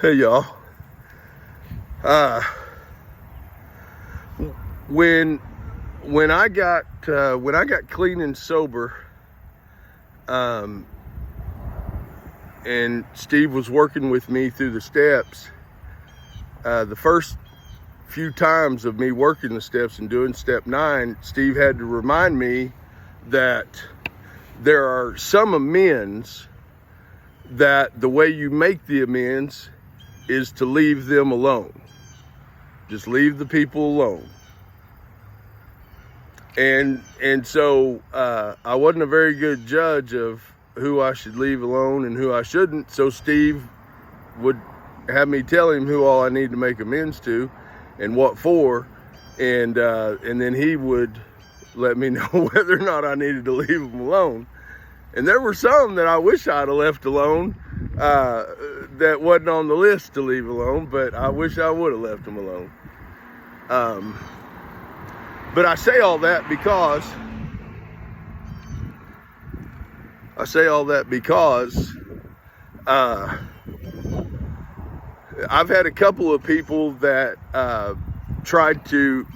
Hey y'all. Uh, when I got clean and sober, and Steve was working with me through the steps. The first few times of me working the steps and doing step 9, Steve had to remind me that there are some amends that the way you make the amends is to leave them alone. Just leave the people alone. And so I wasn't a very good judge of who I should leave alone and who I shouldn't. So Steve would have me tell him who all I need to make amends to and what for. And then he would let me know whether or not I needed to leave them alone. And there were some that I wish I'd have left alone, that wasn't on the list to leave alone, but I wish I would have left them alone. But I say all that because I've had a couple of people that tried to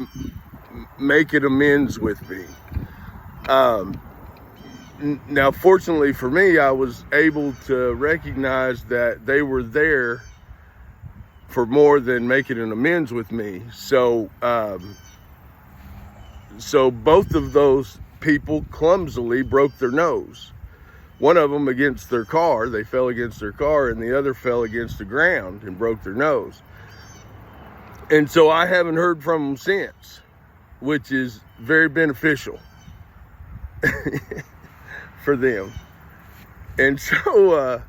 make an amends with me. Now, fortunately for me, I was able to recognize that they were there for more than making an amends with me. So both of those people clumsily broke their nose. One of them against their car, they fell against their car, and the other fell against the ground and broke their nose. And so I haven't heard from them since, which is very beneficial for them. And so,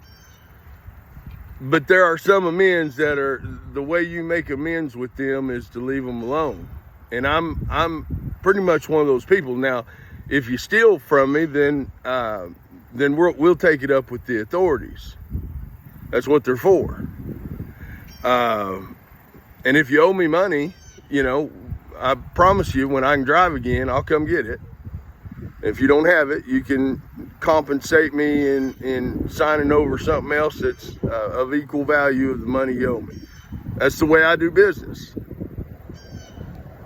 but there are some amends that are, the way you make amends with them is to leave them alone. And I'm pretty much one of those people. Now, if you steal from me, then we'll take it up with the authorities. That's what they're for. And if you owe me money, I promise you, when I can drive again, I'll come get it. If you don't have it, you can compensate me in signing over something else that's of equal value of the money you owe me. That's the way I do business.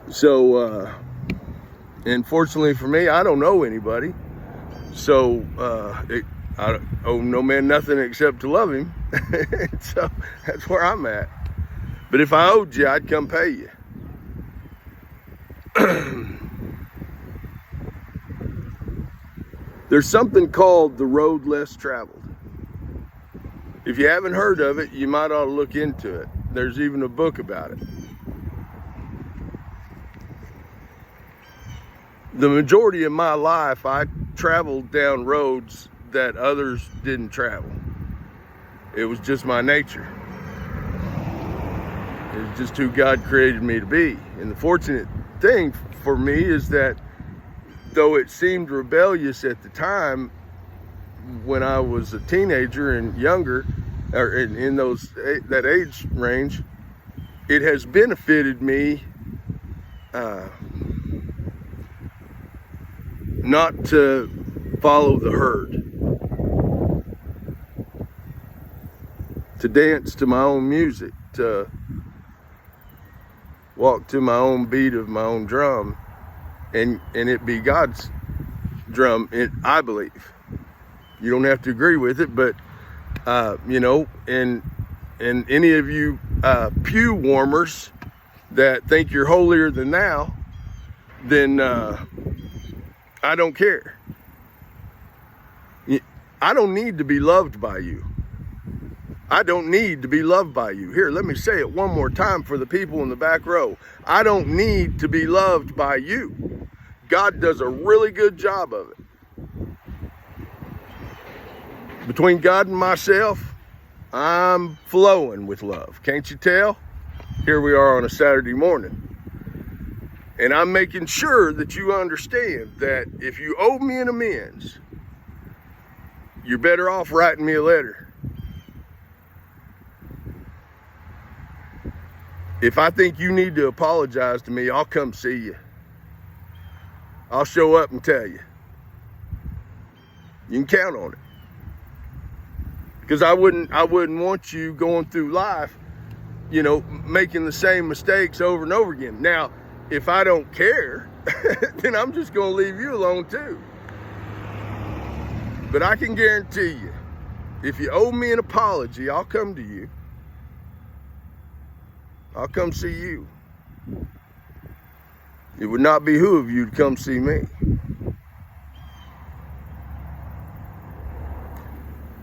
So, and fortunately for me, I don't know anybody. So I owe no man nothing except to love him. So that's where I'm at. But if I owed you, I'd come pay you. There's something called the road less traveled. If you haven't heard of it, you might ought to look into it. There's even a book about it. The majority of my life, I traveled down roads that others didn't travel. It was just my nature. It was just who God created me to be. And the fortunate thing for me is that though it seemed rebellious at the time when I was a teenager and younger, or in that age range, it has benefited me not to follow the herd, to dance to my own music, to walk to my own beat of my own drum, and it be God's drum, I believe. You don't have to agree with it, but and any of you pew warmers that think you're holier than thou, then I don't care. I don't need to be loved by you. I don't need to be loved by you. Here, let me say it one more time for the people in the back row. I don't need to be loved by you. God does a really good job of it. Between God and myself, I'm flowing with love. Can't you tell? Here we are on a Saturday morning. And I'm making sure that you understand that if you owe me an amends, you're better off writing me a letter. If I think you need to apologize to me, I'll come see you. I'll show up and tell you. You can count on it. Because I wouldn't want you going through life, you know, making the same mistakes over and over again. Now, if I don't care, then I'm just going to leave you alone too. But I can guarantee you, if you owe me an apology, I'll come to you. I'll come see you. It would not behoove you to come see me.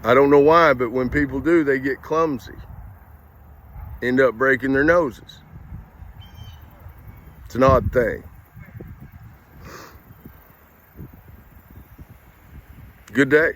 I don't know why, but when people do, they get clumsy. End up breaking their noses. It's an odd thing. Good day.